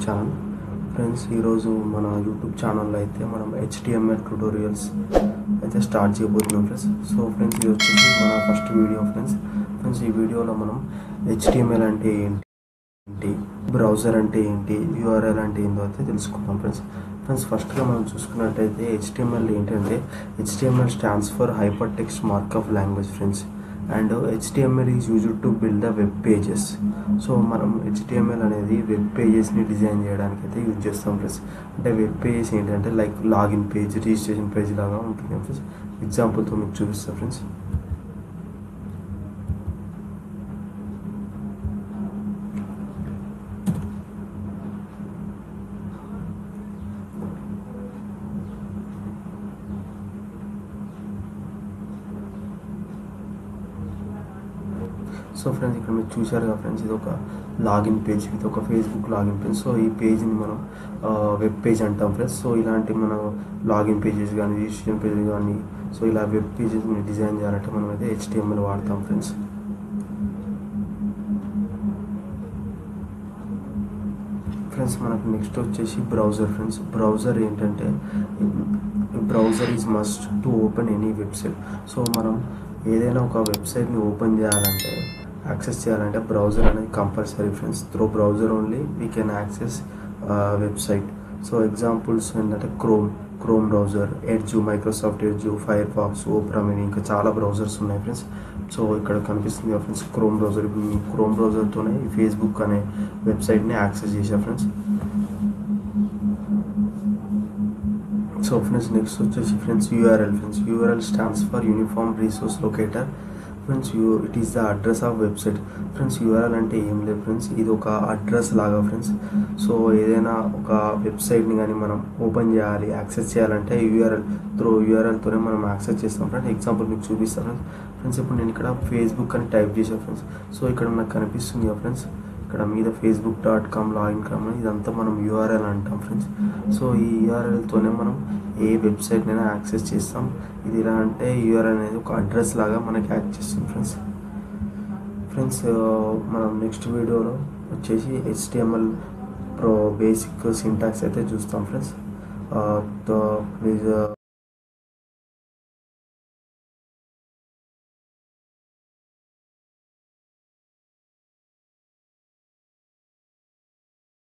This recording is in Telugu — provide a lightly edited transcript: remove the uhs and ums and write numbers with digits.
ఛానల్. ఫ్రెండ్స్, ఈరోజు మన యూట్యూబ్ ఛానల్లో అయితే మనం HTML ట్యూటోరియల్స్ అయితే స్టార్ట్ చేయబోతున్నాం ఫ్రెండ్స్. సో ఫ్రెండ్స్, ఇది వచ్చేసి మన ఫస్ట్ వీడియో ఫ్రెండ్స్. ఈ వీడియోలో మనం HTML అంటే ఏంటి, బ్రౌజర్ అంటే ఏంటి, URL అంటే ఏంటో అయితే తెలుసుకుందాం ఫ్రెండ్స్. ఫస్ట్గా మనం చూసుకున్నట్టయితే HTML ఏంటంటే HTML stands for hyper text markup language friends. And HTML is used to build the web pages. So మనం HTML అనేది వెబ్ పేజెస్ని డిజైన్ చేయడానికి అయితే యూజ్ చేస్తాం ఫ్రెండ్స్. అంటే వెబ్ పేజెస్ ఏంటంటే like login page, registration page లాగా ఉంటుంది ఫ్రెండ్స్. ఎగ్జాంపుల్తో మీకు చూపిస్తాను ఫ్రెండ్స్. సో ఫ్రెండ్స్, ఇక్కడ మీరు చూశారు కదా ఫ్రెండ్స్, ఇది ఒక లాగిన్ పేజ్, ఇది ఒక ఫేస్బుక్ లాగిన్ పేజ్. సో ఈ పేజ్ని మనం వెబ్ పేజ్ అంటాం ఫ్రెండ్స్. సో ఇలాంటి మనం లాగిన్ పేజెస్ కానీ, రిజిస్ట్రేషన్ పేజెస్ కానీ, సో ఇలా వెబ్ పేజెస్ని డిజైన్ చేయాలంటే మనం అయితే HTML వాడతాం ఫ్రెండ్స్. మనకు నెక్స్ట్ వచ్చేసి బ్రౌజర్ ఫ్రెండ్స్. బ్రౌజర్ ఏంటంటే browser is must to open any website. So మనం ఏదైనా ఒక వెబ్సైట్ని ఓపెన్ చేయాలంటే, యాక్సెస్ చేయాలంటే బ్రౌజర్ అనేది compulsory friends. Through browser only we can access website. So examples ఏంటంటే Chrome browser, Edge, Microsoft Edge, Firefox, Opera Mini, ఇంకా చాలా బ్రౌజర్స్ ఉన్నాయి ఫ్రెండ్స్. సో ఇక్కడ కనిపిస్తుంది కదా ఫ్రెండ్స్ క్రోమ్ బ్రౌజర్. ఇప్పుడు మీ క్రోమ్ బ్రౌజర్తోనే ఈ ఫేస్బుక్ అనే వెబ్సైట్ని యాక్సెస్ చేశాను ఫ్రెండ్స్. సో ఫ్రెండ్స్, నెక్స్ట్ వచ్చేసి friends URL friends. URL stands for uniform resource locator friends. It is the address of website friends. URL అంటే ఏం లేదు ఫ్రెండ్స్, ఇది ఒక అడ్రస్ లాగా ఫ్రెండ్స్. సో ఏదైనా ఒక వెబ్సైట్ని కానీ మనం ఓపెన్ చేయాలి, యాక్సెస్ చేయాలంటే URLతోనే మనం యాక్సెస్ చేస్తాం ఫ్రెండ్స్. ఎగ్జాంపుల్ మీకు చూపిస్తాను ఫ్రెండ్స్. ఇప్పుడు నేను ఇక్కడ ఫేస్బుక్ అని టైప్ చేశాను ఫ్రెండ్స్. సో ఇక్కడ నాకు కనిపిస్తుంది కదా ఫ్రెండ్స్, ఇక్కడ మీద facebook.com లాగిన్ కామని, ఇదంతా మనం URL అంటాం ఫ్రెండ్స్. సో ఈ URLతోనే మనం ఏ వెబ్సైట్నైనా యాక్సెస్ చేస్తాం. ఇది ఎలా అంటే URL అనేది ఒక అడ్రస్ లాగా మనకి యాక్ట్ చేస్తుంది ఫ్రెండ్స్. మనం నెక్స్ట్ వీడియోలో వచ్చేసి HTML బేసిక్ సింటాక్స్ అయితే చూస్తాం ఫ్రెండ్స్. ప్లీజ్